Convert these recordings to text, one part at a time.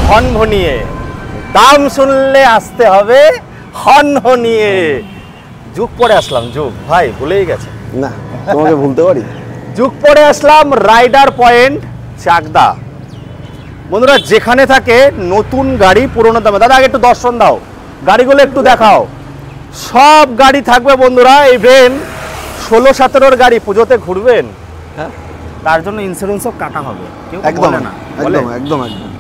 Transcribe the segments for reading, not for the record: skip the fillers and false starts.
ভনভনিয়ে, দাম শুনলে আসতে হবে হনহনিয়ে। যুগ পরে আসলাম, যুগ ভাই ভুলেই গেছে না, তোমাকে ভুলতে পারি? যুগ পরে আসলাম রাইডার পয়েন্ট চাকদা। বন্ধুরা যেখানে থাকে নতুন গাড়ি পুরোনো দামে। দাদা আগে একটু দর্শন দাও, গাড়িগুলো একটু দেখাও। সব গাড়ি থাকবে বন্ধুরা। ইভেন 16-17 গাড়ি পুজোতে ঘুরবেন, হ্যাঁ, তার জন্য ইন্স্যুরেন্সও কাটা হবে। কেউ একদম বলে না, একদম একদম একদম।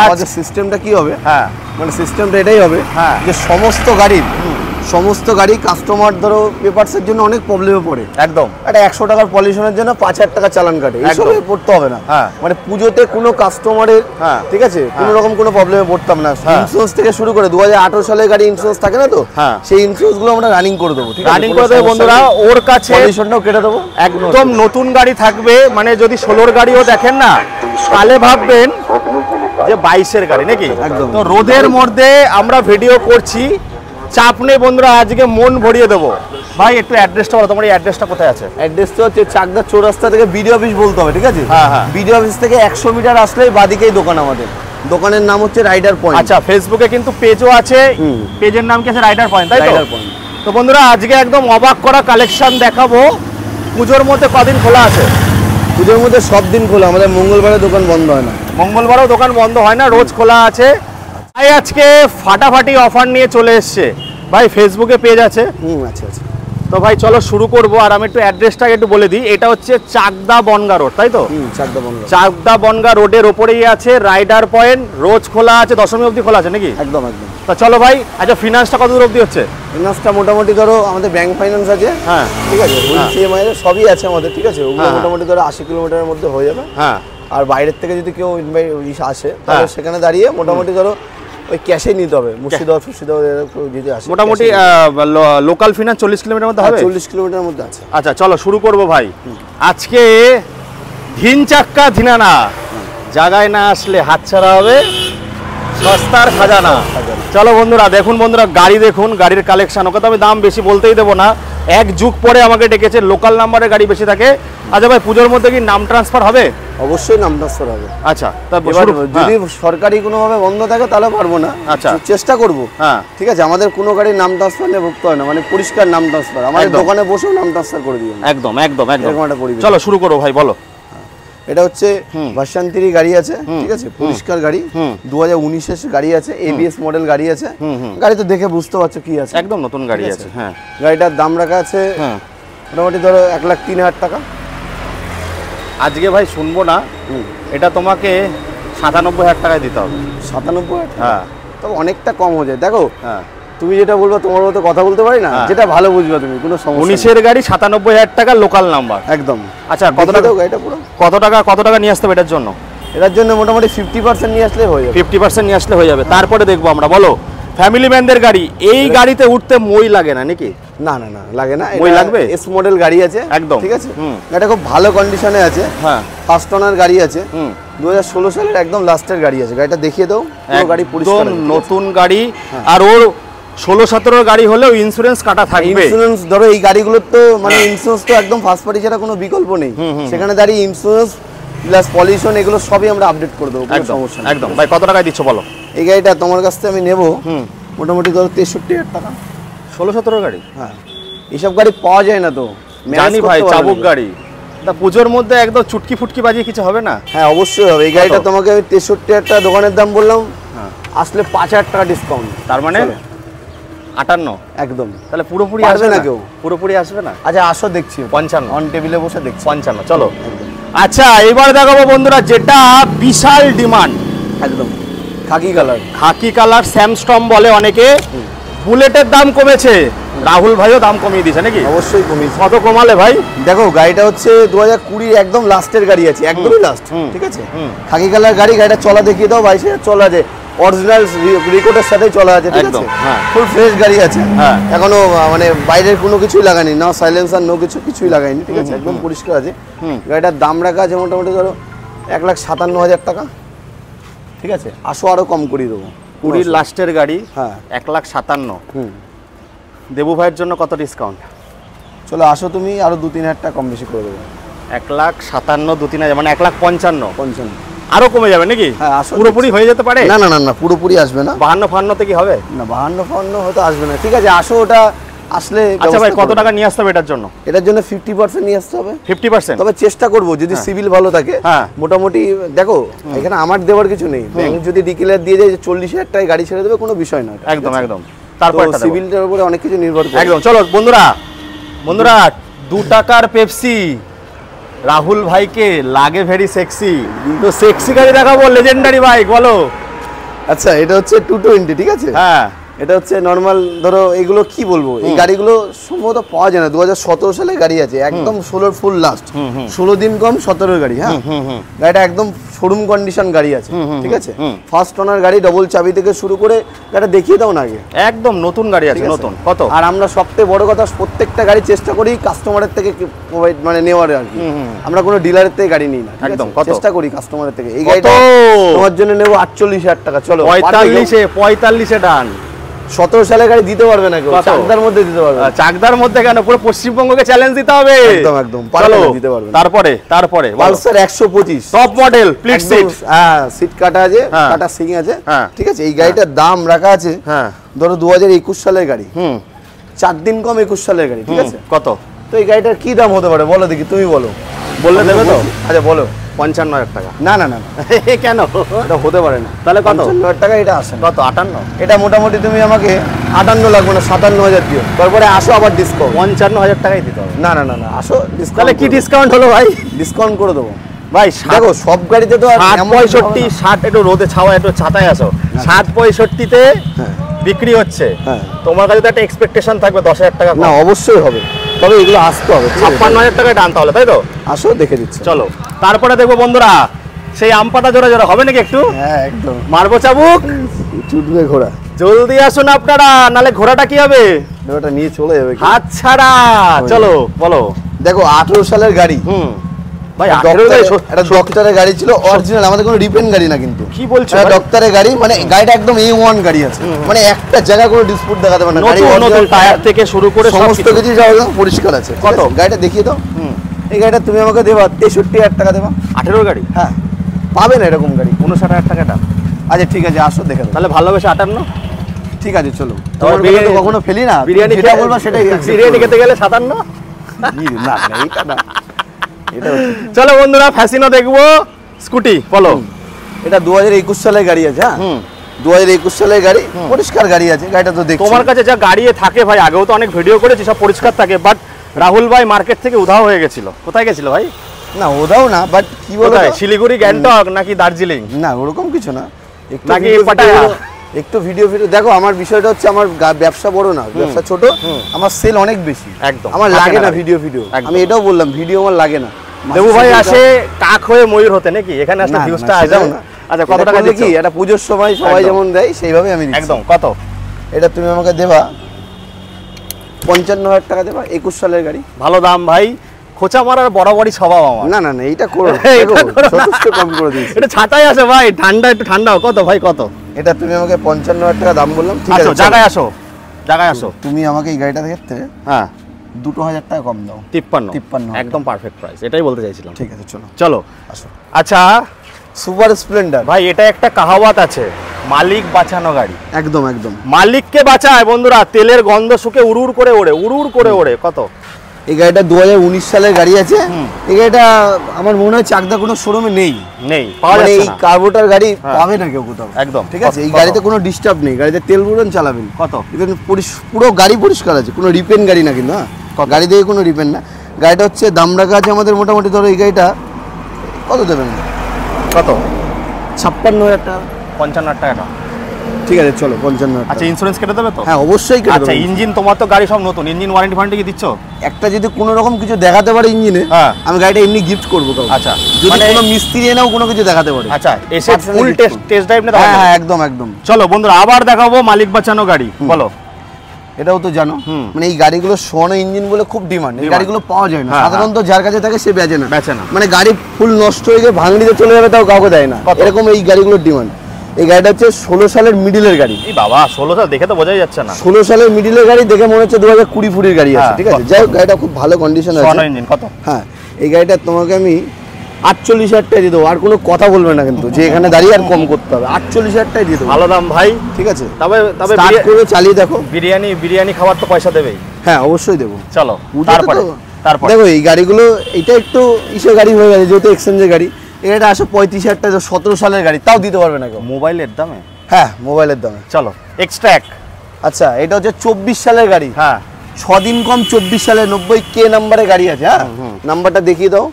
আমাদের সিস্টেমটা কি হবে? হ্যাঁ, মানে সিস্টেমটা এটাই হবে হ্যাঁ, যে সমস্ত গাড়ি কাস্টমার ধরো পেপারসের জন্য অনেক প্রবলেমে পড়ে। একদম একটা 100 টাকার পলিউশনের জন্য 5,000 টাকা চালান কাটে, এইসবে পড়তে হবে না। হ্যাঁ, মানে পুজোতে কোনো কাস্টমারের, হ্যাঁ, ঠিক আছে, কোনো রকম কোনো প্রবলেমে পড়তাম না। ইন্স্যুরেন্স থেকে শুরু করে 2018 সালের গাড়ি ইন্স্যুরেন্স থাকে না তো, সেই ইন্স্যুরেন্স গুলো আমরা রানিং করে দেবো। রানিং করে দেবো বন্ধুরা। ওর কাছে পলিউশনটাও কেটে দেবো, একদম নতুন গাড়ি থাকবে। মানে যদি 16-র গাড়িও দেখেন না, তাহলে ভাববেন যে 22-এর গাড়ি নাকি। একদম। তো রোদের মধ্যে আমরা ভিডিও করছি, চাপ নেই বন্ধুরা, আজকে মন ভরিয়ে দেবো। ভাই একটু অ্যাড্রেসটা বলো, তোমার এই অ্যাড্রেসটা কোথায় আছে? অ্যাড্রেসটা হচ্ছে চাকদা চৌরাস্তা থেকে বিডিও অফিস বলতে হবে, ঠিক আছে? হ্যাঁ হ্যাঁ, বিডিও অফিস থেকে 100 মিটার আসলেই বাদিকেই দোকান আমাদের। দোকানের নাম হচ্ছে রাইডার পয়েন্ট। আচ্ছা, ফেসবুকে কিন্তু পেজও আছে, পেজের নাম কি আছে? রাইডার পয়েন্ট, তাই তো? Rider point. তো বন্ধুরা আজকে একদম অবাক করা কালেকশন দেখাবো। পুজোর মধ্যে কদিন খোলা আছে? পুজোর মধ্যে সব দিন খোলা, আমাদের মঙ্গলবারে দোকান বন্ধ হয় না। মঙ্গলবারও দোকান বন্ধ হয় না, রোজ খোলা আছে। ভাই আজকে ফাটাফাটি অফার নিয়ে চলে এসছে। ভাই ফেসবুকে পেজ আছে? আচ্ছা আচ্ছা। তো ভাই চলো শুরু করবো। আর আমি একটু অ্যাড্রেসটাকে একটু বলে দিই। এটা হচ্ছে চাকদা বনগা রোড, তাই তো? চাকদা বনগা রোডের ওপরেই আছে রাইডার পয়েন্ট। রোজ খোলা আছে, দশমী অবধি খোলা আছে নাকি? একদম একদম। তা চলো ভাই। আচ্ছা ফিনান্সটা কত দূর অবধি হচ্ছে? ফিনান্সটা মোটামুটি ধরো আমাদের ব্যাংক ফাইন্যান্স আছে, হ্যাঁ, ঠিক আছে, সিএমআই সবই আছে আমাদের, ঠিক আছে। ওগুলো মোটামুটি ধরো 80 কিলোমিটারের মধ্যে হয়ে যাবে। হ্যাঁ, আর বাইরের থেকে যদি কেউ আসে তাহলে সেখানে দাঁড়িয়ে মোটামুটি ধরো ওই ক্যাশে নিতে হবে। মুর্শিদাবাদ যদি আসে মোটামুটি লোকাল ফিনান্স 40 কিলোমিটার মধ্যে হবে। 40 কিলোমিটারের মধ্যে আছে। আচ্ছা চলো শুরু করবো ভাই। আজকে ধিন চাক্কা ধিনানা, জায়গায় না আসলে হাতছাড়া হবে সস্তার খাজানা। চলো বন্ধুরা দেখুন, বন্ধুরা গাড়ি দেখুন, গাড়ির কালেকশন। ওকে তো আমি দাম বেশি বলতেই দেবো না, এক যুগ পরে আমাকে ডেকেছে, লোকাল নাম্বারের গাড়ি বেশি থাকে। আচ্ছা ভাই পুজোর মধ্যে কি নাম ট্রান্সফার হবে? অবশ্যই নাম ট্রান্সফার হবে। আচ্ছা, যদি সরকারি কোনোভাবে বন্ধ থাকে তাহলে পারবো না। আচ্ছা, চেষ্টা করবো। হ্যাঁ ঠিক আছে, আমাদের কোনো গাড়ির নাম ট্রান্সফার নিয়ে ভুগতে হয় না, মানে পরিষ্কার নাম ট্রান্সফার। আমাদের দোকানে বসেও নাম ট্রান্সফার করে দিই। একদম একদম একদম। চলো শুরু করো ভাই, বলো। এটা হচ্ছে ভার্সন 3 গাড়ি আছে, ঠিক আছে, পরিষ্কার গাড়ি, 2019-এর গাড়ি আছে, এবিএস মডেল গাড়ি আছে। গাড়ি তো দেখে বুঝতে পারছো কি আছে, একদম নতুন গাড়ি আছে। হ্যাঁ, গাড়িটার দাম রাখা আছে মোটামুটি ধরো 1,03,000 টাকা। আজকে ভাই শুনবো না, এটা তোমাকে 97,000 টাকায় দিতে হবে। 97,000? হ্যাঁ, তবে অনেকটা কম হয়ে যায়। দেখো, হ্যাঁ তুমি যেটা বলবা, তোমার মতো কথা বলতে পারি না, যেটা ভালো বুঝবা তুমি, কোনো সমস্যা। 19-এর গাড়ি 97,000 টাকা, লোকাল নাম্বার একদম। আচ্ছা কত টাকা গাড়িটা পুরো? কত টাকা নিয়ে আসতে হবে এটার জন্য? এটার জন্য মোটামুটি 50% নিয়ে আসলে হয়ে যাবে। 50% নিয়ে আসলে হয়ে যাবে, তারপরে দেখবো আমরা। বলো, ফ্যামিলি ম্যানদের গাড়ি, এই গাড়িতে উঠতে মই লাগে না নাকি? না না না, লাগে না। মই লাগবে? এস মডেল গাড়ি আছে একদম, ঠিক আছে। এটা খুব ভালো কন্ডিশনে আছে। হ্যাঁ, ফার্স্ট ওনার গাড়ি আছে, 2016 সালের একদম লাস্টের গাড়ি আছে। গাড়িটা দেখিয়ে দাও, পুরো গাড়ি পরিষ্কার নতুন গাড়ি। আর ওর 16-17 গাড়ি হলেও ইন্স্যুরেন্স কাটা থাকবে। ইন্স্যুরেন্স ধরো এই গাড়িগুলোর তো মানে ইন্স্যুরেন্স তো একদম ফার্স্ট পার্টি ছাড়া কোনো বিকল্প নেই। সেখানে দাঁড়িয়ে ইন্স্যুরেন্স প্লাস পলিউশন এগুলো সবই আমরা আপডেট করে দেবো, কোনো সমস্যা নেই। একদম। ভাই কত টাকায় দিচ্ছ বলো? এই গাড়িটা তোমার কাছ থেকে আমি নেবো মোটামুটি ধরো 63,000 টাকা। 16-17 গাড়ি? হ্যাঁ, এইসব গাড়ি পাওয়া যায় না তো, জানি ভাই, চাবুক গাড়ি। তা পুজোর মধ্যে একদম চুটকি ফুটকি বাজিয়ে কিছু হবে না? হ্যাঁ অবশ্যই হবে। এই গাড়িটা তোমাকে আমি 63,000 টাকা দোকানের দাম বললাম, আসলে 5,000 টাকা ডিসকাউন্ট, তার মানে 58 একদম। তাহলে পুরোপুরি আসবে না কেউ? পুরোপুরি আসবে না। আচ্ছা আসো, দেখছি 55 অন টেবিলে বসে দেখছি 55। চলো। আচ্ছা এবার দেখাবো বন্ধুরা যেটা বিশাল ডিমান্ড, একদম খাকি কালার। খাকি কালার স্যামস্টম বলে অনেকে। বুলেটের দাম কমেছে, রাহুল ভাইও দাম কমিয়ে দিয়েছে নাকি? অবশ্যই কমিয়েছে। কত কমালে ভাই? দেখো গাড়িটা হচ্ছে 2020 একদম লাস্টের গাড়ি আছে, একদমই লাস্ট, ঠিক আছে। খাকি কালার গাড়ি, গাড়িটা চলা দেখিয়ে দাও। 22,000 চলা আছে, অরিজিনাল রেকর্ডের সাথে চলা আছে, ঠিক আছে, ফুল ফ্রেশ গাড়ি আছে। এখনো মানে বাইরের কোনো কিছুই লাগায়নি, না সাইলেন্সার, নো কিছুই লাগায়নি, ঠিক আছে, একদম পরিষ্কার আছে। গাড়িটার দাম রাখা আছে মোটামুটি ধরো 1,57,000 টাকা, ঠিক আছে। আসো আরো কম করে দেবো। 20 লাস্টের গাড়ি, হ্যাঁ 1,57,000। দেবু ভাইয়ের জন্য কত ডিসকাউন্ট? চলো আসো তুমি, আরো 2-3 হাজার টাকা কম বেশি করে দেবো। 1,57,000 2-3 হাজার, মানে 1,55,000। আরো কমে যাবে নাকি? হ্যাঁ, আসো পুরোপুরি হয়ে যেতে পারে? না না না না, পুরোপুরি আসবে না। 52 কি হবে না, 52 হয়তো আসবে না। ঠিক আছে, আসো, ওটা আসলে। আচ্ছা ভাই, কত টাকা নিয়ে আসতে হবে এটার জন্য? এটার জন্য 50% নিয়ে আসতে হবে। 50%? তবে চেষ্টা করব যদি সিভিল ভালো থাকে। হ্যাঁ। মোটামুটি দেখো, এখানে আমার দেওয়ার কিছু নেই। ব্যাংক যদি ডিক্লেয়ার দিয়ে যায় যে 40,000 টাকায় গাড়ি ছেড়ে দেবে, কোনো বিষয় না। একদম একদম। তারপর সিভিলটার উপরে অনেক কিছু নির্ভর করে। একদম। চলো বন্ধুরা, 2 টাকার পেপসি রাহুল ভাইকে লাগে ভেরি সেক্সি। তো সেক্সি গাড়ি দেখাবো, লেজেন্ডারি বাইক, বলো। আচ্ছা, এটা হচ্ছে 220, ঠিক আছে? হ্যাঁ। এটা হচ্ছে নরমাল, ধরো এগুলো কি বলবো, এই গাড়িগুলো সম্ভবত পাওয়া যায় না। 2017 সালে গাড়ি আছে, একদম 16 ফুল লাস্ট, 16 দিন কম 17 গাড়ি। হ্যাঁ, গাড়িটা একদম শোরুম কন্ডিশন গাড়ি আছে, ঠিক আছে? ফার্স্ট ওনার গাড়ি, ডবল চাবি থেকে শুরু করে। গাড়িটা দেখিয়ে দাও না আগে। একদম নতুন গাড়ি আছে, নতুন। কত? আর আমরা সবথেকে বড় কথা, প্রত্যেকটা গাড়ি চেষ্টা করি কাস্টমারের থেকে প্রোভাইড, মানে নেওয়ার আর কি। আমরা কোনো ডিলারের থেকে গাড়ি নিই না, একদম। চেষ্টা করি কাস্টমারের থেকে। এই গাড়িটা তোমার জন্য নেব 48,000 টাকা। চলো 45-এ ডান। 17 সালে গাড়ি দিতে পারবে না কেউ, চাকদার মধ্যে দিতে পারবে। চাকদার মধ্যে কেন, পুরো পশ্চিমবঙ্গকে চ্যালেঞ্জ দিতে হবে। একদম একদম, চলো দিতে পারবে। তারপরে Pulsar 125 top model, split seat. হ্যাঁ, সিট কাটা আছে, কাটা সিং আছে, ঠিক আছে? এই গাড়িটার দাম রাখা আছে, ধরো 2021 সালের গাড়ি, 4 দিন কম 21 সালের গাড়ি, ঠিক আছে? কত? তো এই গাড়িটার কি দাম হতে পারে বলো দেখি, তুমি বলো। বললে দেবে তো? আচ্ছা বলো। 55,000 টাকা। না না না, কেন? এটা হতে পারে না। তাহলে কত? 55,000 টাকা এটা আসে না। কত? 58? এটা মোটামুটি তুমি আমাকে 58 লাগবে না, 57,000 দিও। তারপরে আসো আবার ডিসকাউন্ট। 55,000 টাকাই দিতে হবে। না না না না, আসো ডিসকাউন্ট। তাহলে কি ডিসকাউন্ট হলো ভাই? ডিসকাউন্ট করে দেবো ভাই। দেখো, সব গাড়িতে তো 60-65, একটু রোদে ছাওয়া, একটু ছাতায় আসো। 60-65-তে বিক্রি হচ্ছে। তোমার কাছে তো একটা এক্সপেকটেশন থাকবে 10,000 টাকা। না, অবশ্যই হবে, তবে এগুলো আসতে হবে। 56,000 টাকায় ডান তাহলে, তাই তো? আসো, দেখে দিচ্ছি। চলো তারপরে দেখবো বন্ধুরা, সেই আম পাতা জোড়া জোড়া হবে নাকি একটু? হ্যাঁ, একদম মারবো চাবুক, ছুটবে ঘোড়া। জলদি আসুন আপনারা, নালে ঘোড়াটা কি হবে? ঘোড়াটা নিয়ে চলে যাবে। হাত ছাড়া। চলো বলো। দেখো, 18 সালের গাড়ি। ভাই, একটা ডক্টরের গাড়ি ছিল, অরিজিনাল, আমাদের কোনো রিপেন্ট গাড়ি না কিন্তু। কি বলছো? ডক্টরের গাড়ি, মানে গাড়িটা একদম A1 গাড়ি আছে, মানে একটা জায়গা কোনো ডিসপুট দেখাতে পারে না। গাড়ি নতুন টায়ার থেকে শুরু করে সমস্ত কিছু পরিষ্কার আছে। কত? গাড়িটা দেখিয়ে দাও। এই গাড়িটা তুমি আমাকে দেবা 63,000 টাকা দেবা। 18 গাড়ি? হ্যাঁ, পাবে না এরকম গাড়ি। 59,000 টাকাটা। আচ্ছা ঠিক আছে, আসো দেখে দাও। তাহলে ভালোবেসে 58। ঠিক আছে, চলো। তোমার বিরিয়ানি তো কখনো ফেলি না। বিরিয়ানি যেটা বলবা সেটাই। বিরিয়ানি খেতে গেলে 57। না না, এইটা না, এটা চলো বন্ধুরা, ফ্যাসিনো দেখবো। স্কুটি বলো। এটা 2021 সালের গাড়ি আছে। হ্যাঁ, 2021 সালের গাড়ি, পরিষ্কার গাড়ি আছে। গাড়িটা তো দেখছো। তোমার কাছে যা গাড়ি থাকে ভাই, আগেও তো অনেক ভিডিও করেছি, সব পরিষ্কার থাকে। বাট রাহুল ভাই মার্কেট থেকে উধাও হয়ে গেছিল। কোথায় গেছিল ভাই? না, ওদাও না, বাট কি বলবো, শিলিগুড়ি, গ্যাংটক নাকি দার্জিলিং? না, ওরকম কিছু না। নাকি পাটায়া? একটু ভিডিও দেখো। আমার বিষয়টা হচ্ছে, আমার ব্যবসা বড় না, ব্যবসা ছোট। আমার সেল অনেক বেশি, একদম। আমার লাগে না ভিডিও। আমি এটাও বললাম, ভিডিও আমার লাগে না। দেবু ভাই আসে কাক হয়ে ময়ূর হতে নাকি? এখানে আসলে ভিউজটা আসে না। আচ্ছা, কত টাকা দিচ্ছ? কি এটা পুজোর সময় সবাই যেমন দেয় সেইভাবে আমি দিচ্ছি। একদম। কত? এটা তুমি আমাকে দেবা 55,000 টাকা দেবা। 21 সালের গাড়ি। ভালো দাম ভাই, খোঁচা মারার বরাবরই স্বভাব আমার। না না না, এইটা করো, যথেষ্ট কম করে দিয়েছি। এটা ছাতাই আছে ভাই, ঠান্ডা, একটু ঠান্ডাও। কত ভাই, কত? এটা তুমি আমাকে 55,000 টাকা দাম বললাম, ঠিক আছে? জায়গায় আসো, জায়গায় আসো। তুমি আমাকে এই গাড়িটা ক্ষেত্রে 2,000 টাকা কম দাও। 53 একদম পারফেক্ট প্রাইস, এটাই বলতে চাইছিলাম। ঠিক আছে, চলো চলো আসো। আচ্ছা, সুপার স্প্লেন্ডার ভাই, এটা একটা কাহাওয়াত আছে, মালিক বাঁচানো গাড়ি। একদম একদম, মালিককে বাঁচায় বন্ধুরা। তেলের গন্ধ শুকে উড়ুর করে ওড়ে, উড়ুর করে ওড়ে। কত? এই গাড়িটা 2019 সালের গাড়ি আছে। এই গাড়িটা আমার মনে হয় চাকদা কোনো শোরুমে নেই, পাওয়া যাচ্ছে না। এই কার্বোটার গাড়ি পাবে না কেউ কোথাও, একদম। ঠিক আছে? এই গাড়িতে কোনো ডিস্টার্ব নেই, গাড়িতে তেল ভরবেন, চালাবেন। কত? পুরো গাড়ি পরিষ্কার আছে, কোনো রিপেন গাড়ি না কিন্তু। হ্যাঁ, গাড়ি দিয়ে কোনো রিপেন না। গাড়িটা হচ্ছে দাম রাখা আছে আমাদের মোটামুটি, ধরো এই গাড়িটা কত দেবেন? কত? 56,000 টাকা। 55,000 টাকা। ঠিক আছে, চলো 55,000 টাকা। আচ্ছা, ইন্স্যুরেন্স কেটে দেবে তো? হ্যাঁ, অবশ্যই কেটে দেবো। আচ্ছা, ইঞ্জিন তোমার তো গাড়ি সব নতুন, ইঞ্জিন ওয়ারেন্টি ফারেন্টি কি দিচ্ছ? একটা যদি কোনো রকম কিছু দেখাতে পারে ইঞ্জিনে, আমি গাড়িটা এমনি গিফট করবো কাউকে। আচ্ছা, যদি কোনো মিস্ত্রি এনেও কোনো কিছু দেখাতে পারে। আচ্ছা, এসে ফুল টেস্ট ড্রাইভ নিতে হবে। হ্যাঁ, একদম একদম। চলো বন্ধুরা, আবার দেখাবো মালিক বাঁচানো গাড়ি। বলো। এটাও তো জানো, মানে এই গাড়িগুলো সোনো ইঞ্জিন বলে খুব ডিমান্ড। এই গাড়িগুলো পাওয়া যায় না সাধারণত, যার কাছে থাকে সে বেচে না। মানে গাড়ি ফুল নষ্ট হয়ে গিয়ে ভাঙড়িতে চলে যাবে, তাও কাউকে দেয় না, এরকম এই গাড়িগুলোর ডিমান্ড। এই গাড়িটা হচ্ছে 16 সালের মিডিলের গাড়ি। এই বাবা, 16 সাল দেখে তো বোঝাই যাচ্ছে না। 16 সালের মিডিলের গাড়ি দেখে মনে হচ্ছে 2020 ফুটের গাড়ি আছে, ঠিক আছে? যাই হোক, গাড়িটা খুব ভালো কন্ডিশন আছে। সোনো ইঞ্জিন। কত? হ্যাঁ, এই গাড়িটা তোমাকে আমি 48,000 টাকা দিয়ে দেবো, আর কোনো কথা বলবে না কিন্তু যে এখানে দাঁড়িয়ে আর কম করতে হবে। 48,000 টাকা দিয়ে দেবো। ভালো দাম ভাই, ঠিক আছে। তবে তবে স্টার্ট করে চালিয়ে দেখো। বিরিয়ানি খাবার তো পয়সা দেবেই। হ্যাঁ অবশ্যই দেবো। চলো তারপরে দেখো এই গাড়িগুলো, এটা একটু ইসে গাড়ি হয়ে গেছে যেহেতু এক্সচেঞ্জের গাড়ি। এটা আসো 35,000 টাকা, 17 সালের গাড়ি, তাও দিতে পারবে না কেউ। মোবাইলের দামে? হ্যাঁ মোবাইলের দামে। চলো এক্সট্রাক। আচ্ছা এটা হচ্ছে 24 সালের গাড়ি। হ্যাঁ 6 দিন কম 24 সালে 90K নাম্বারের গাড়ি আছে। হ্যাঁ নাম্বারটা দেখিয়ে দাও।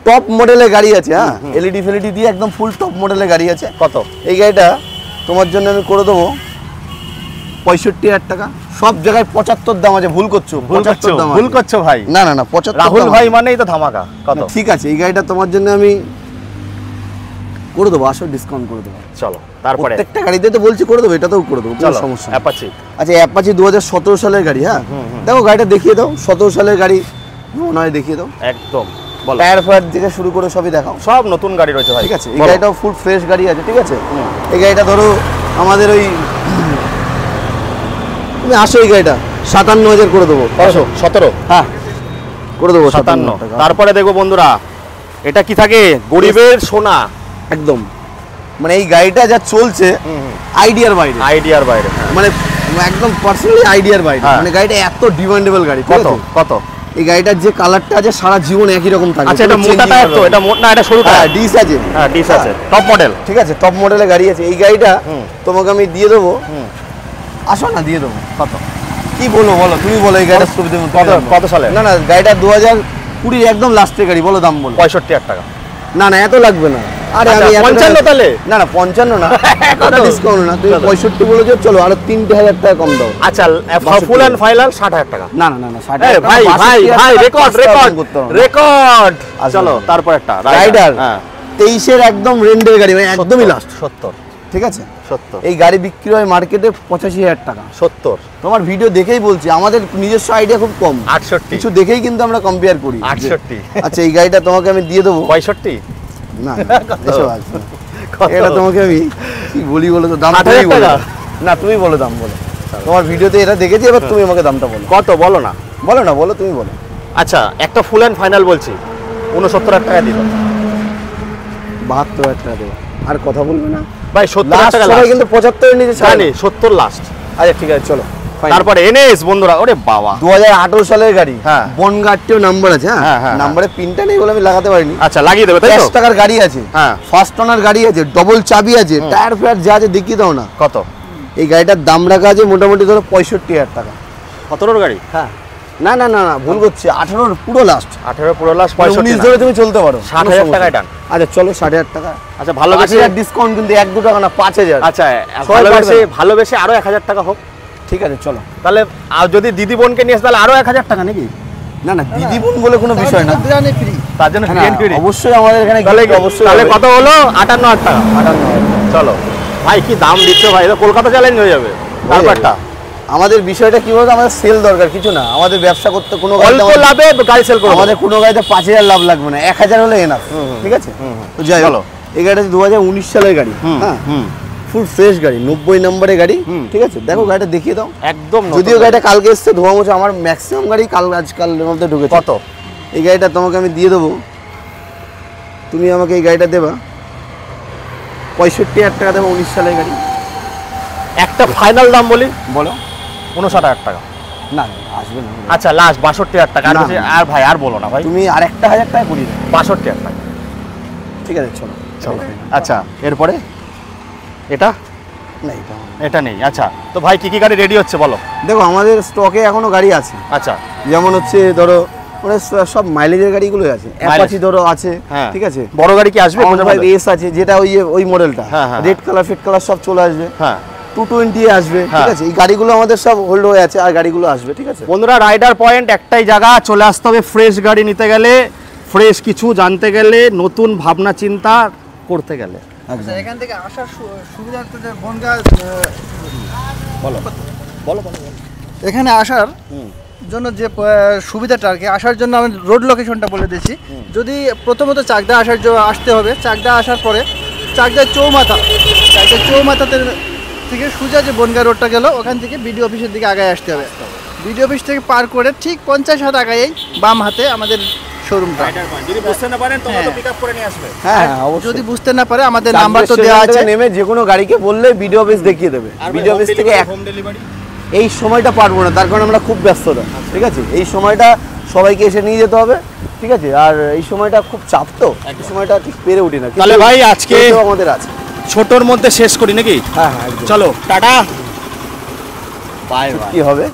টপ মডেলের গাড়ি আছে। হ্যাঁ এলইডি ফেলিডি দিয়ে একদম ফুল টপ মডেলের গাড়ি আছে। কত? এই গাড়িটা তোমার জন্য আমি করে দেবো 65,000 টাকা। সব জায়গায় 75 দাম আছে, ভুল করছো। 75 দাম ভুল করছো ভাই। না না না 75 রাহুল ভাই মানেই তো ধামাকা। কত? ঠিক আছে এই গাড়িটা তোমার জন্য আমি করে দেবো, আসো ডিসকাউন্ট করে দেবো। চলো তারপরে প্রত্যেকটা গাড়িতে তো বলছি করে দেবো, এটাতেও করে দেবো, কোনো সমস্যা নেই। অ্যাপাচি। আচ্ছা অ্যাপাচি 2017 সালের গাড়ি। হ্যাঁ দেখো গাড়িটা দেখিয়ে দাও, 17 সালের গাড়ি মনে হয়, দেখিয়ে দাও একদম। বলো। টায়ার ফায়ার থেকে শুরু করে সবই দেখাও। সব নতুন গাড়ি রয়েছে ভাই। ঠিক আছে এই গাড়িটাও ফুল ফ্রেশ গাড়ি আছে। ঠিক আছে এই গাড়িটা ধরো আমাদের ওই তুমি আসো এই গাড়িটা 57,000 করে দেবো। 17? হ্যাঁ করে দেবো 57। তারপরে দেখো বন্ধুরা, এটা কি থাকে? গরিবের সোনা একদম। মানে এই গাড়িটা যা চলছে আইডিয়ার বাইরে। আইডিয়ার বাইরে মানে একদম পার্সোনালি আইডিয়ার বাইরে। মানে গাড়িটা এত ডিমান্ডেবল গাড়ি। কত কত? এই গাড়িটার যে কালারটা আছে সারা জীবন একই রকম থাকে। আচ্ছা এটা মোটা টায়ার তো? এটা মোটা না, এটা সরু টায়ার। ডিস আছে। হ্যাঁ ডিস আছে, টপ মডেল। ঠিক আছে টপ মডেলের গাড়ি আছে। এই গাড়িটা তোমাকে আমি দিয়ে দেবো। আসো না দিয়ে দেবো। কত? কি বলো বলো, তুমি বলো এই গাড়িটার সুবিধা কত সালে? না না গাড়িটা 2020 একদম লাস্টের গাড়ি। বলো দাম বলো। 65,000 টাকা। না না এত লাগবে না। আরে আচ্ছা, আমি 55 তাহলে? না না 55 না, কত ডিসকাউন্ট না, তুমি 65 বলেছো। চলো আরো 3,000 টাকা কম দাও। আচ্ছা ফুল এন্ড ফাইনাল 60,000 টাকা। না না না না 60 এই ভাই ভাই ভাই রেকর্ড রেকর্ড রেকর্ড। চলো তারপর একটা রাইডার। হ্যাঁ 23 এর একদম রেন্ডের গাড়ি, মানে একদমই লাস্ট। 70। ঠিক আছে 70। এই গাড়ি বিক্রি হয় মার্কেটে 85,000 টাকা। 70। তোমার ভিডিও দেখেই বলছি, আমাদের নিজস্ব আইডিয়া খুব কম। 68। কিছু দেখেই কিন্তু আমরা কম্পেয়ার করি। 68। আচ্ছা এই গাড়িটা তোমাকে আমি দিয়ে দেবো 65। না এসব আসবে। এটা তোমাকে আমি কি বলি বলো তো, দাম তুমি বলো। না তুমি বলো দাম বলো, তোমার ভিডিওতে এটা দেখেছি, এবার তুমি আমাকে দামটা বলো। কত বলো না? বলো না বলো, তুমি বলো। আচ্ছা একটা ফুল এন্ড ফাইনাল বলছি 69,000 টাকা দিল। 72,000 টাকা দেবো, আর কথা বলবে না ভাই। 70,000 টাকা সবাই কিন্তু 75 এর নিচে জানি, 70 লাস্ট। আচ্ছা ঠিক আছে চলো। তারপরে এনএস বন্ধুরা, ওরে বাবা 2018 সালের গাড়ি। হ্যাঁ বনগাঁটিও নাম্বার আছে। হ্যাঁ নাম্বারে পিনটা নেই বলে আমি লাগাতে পারিনি। আচ্ছা লাগিয়ে দেবে তাই তো? 10 টাকার গাড়ি আছে। হ্যাঁ ফার্স্ট ওনার গাড়ি আছে, ডবল চাবি আছে, টায়ার ফায়ার যা আছে দেখিয়ে দাও না। কত? এই গাড়িটার দাম রাখা আছে মোটামুটি ধরো 65,000 টাকা। 17 গাড়ি? হ্যাঁ না না না না ভুল করছি, 18 পুরো লাস্ট। 18 পুরো লাস্ট, 19 ধরে তুমি চলতে পারো। 60,000 টাকায় ডান। আচ্ছা চলো 60,000 টাকা। আচ্ছা ভালোবেসে ডিসকাউন্ট কিন্তু 1-2 টাকা না, 5,000। আচ্ছা ভালোবেসে আরো 1,000 টাকা হোক। ঠিক আছে চলো। তাহলে আর যদি দিদি বোনকে নিয়ে আসে তাহলে আরো 1,000 টাকা নাকি? না না দিদি বোন বলে কোনো বিষয় না, তার জন্য অবশ্যই আমাদের এখানে অবশ্যই। তাহলে কত হলো? 58,000 টাকা। 58,000। চলো ভাই কি দাম দিচ্ছ ভাই, এটা কলকাতা চ্যালেঞ্জ হয়ে যাবে। তারপরটা আমাদের বিষয়টা কি বলতো, আমাদের সেল দরকার কিছু না, আমাদের ব্যবসা করতে কোনো অল্প লাভে গাড়ি সেল করব। আমাদের কোনো গাড়িতে 5,000 লাভ লাগবে না, 1,000 হলে এনাফ। ঠিক আছে তো যাই হোক, এই গাড়িটা 2019 সালের গাড়ি। হ্যাঁ ফুল ফ্রেশ গাড়ি, 90 নম্বরের গাড়ি। ঠিক আছে দেখো গাড়িটা দেখিয়ে দাও একদম। যদিও গাড়িটা কালকে এসছে, ধোয়া মোছা, আমার ম্যাক্সিমাম গাড়ি আজকালের মধ্যে ঢুকেছে। কত? এই গাড়িটা তোমাকে আমি দিয়ে দেবো, তুমি আমাকে এই গাড়িটা দেবা 65,000 টাকা দেবো। 19 সালের গাড়ি। একটা ফাইনাল দাম বলি, বলো। 59,000 টাকা। না আসবে না। আচ্ছা লাস্ট 62,000 টাকা। আর ভাই আর বলো না ভাই, তুমি আর একটা 1,000 টাকা করিয়ে দাও। 62,000 টাকা। ঠিক আছে চলো চলো। আচ্ছা এরপরে এটা না এটা নেই। আচ্ছা তো ভাই কি কি গাড়ি রেডি হচ্ছে বলো? দেখো আমাদের স্টকে এখনো গাড়ি আছে। আচ্ছা যেমন হচ্ছে ধরো মানে সব মাইলেজের গাড়িগুলো আছে। অ্যাপাচি ধরো আছে। ঠিক আছে বড় গাড়ি কি আসবে? এস আছে যেটা ওই মডেলটা, রেড কালার ফেড কালার সব চলে আসবে। হ্যাঁ 220 আসবে। ঠিক আছে এই গাড়িগুলো আমাদের সব হোল্ড হয়ে আছে, আর গাড়িগুলো আসবে। ঠিক আছে বন্ধুরা, রাইডার পয়েন্ট একটাই জায়গা, চলে আসতে হবে ফ্রেশ গাড়ি নিতে গেলে, ফ্রেশ কিছু জানতে গেলে, নতুন ভাবনা চিন্তা করতে গেলে। এখান থেকে আসার সুবিধা তো যে বনগাঁ বলো বলো বলো। এখানে আসার জন্য যে সুবিধাটা আর কি, আসার জন্য আমি রোড লোকেশনটা বলে দিচ্ছি। যদি প্রথমত চাকদা আসতে হবে, চাকদা আসার পরে চাকদার চৌমাথাতে থেকে সোজা যে বনগাঁ রোডটা গেল, ওখান থেকে বিডিও অফিসের দিকে আগায় আসতে হবে। বিডিও অফিস থেকে পার করে ঠিক 50 হাত আগায়েই বাম হাতে আমাদের শোরুমটা। যদি বুঝতে না পারেন তোমরা তো হ্যাঁ। পিকআপ করে নিয়ে আসবে। হ্যাঁ হ্যাঁ অবশ্যই। যদি বুঝতে না পারে আমাদের চাকদা নাম্বার তো স্টেশন দেওয়া থেকে আছে। নেমে যে কোনো গাড়িকে বললে ভিডিও অফিস দেখিয়ে দেবে। ভিডিও অফিস থেকে হোম ডেলিভারি এই সময়টা পারবো না, তার কারণ আমরা খুব ব্যস্ততা, ঠিক আছে? এই সময়টা সবাইকে এসে নিয়ে যেতে হবে, ঠিক আছে? আর এই সময়টা খুব চাপ, তো এই সময়টা ঠিক পেরে উঠি না। তাহলে ভাই আজকে কিন্তু আমাদের আছে। ছোটর মধ্যে শেষ করি নাকি? হ্যাঁ হ্যাঁ একদম। চলো টাটা। কি হবে?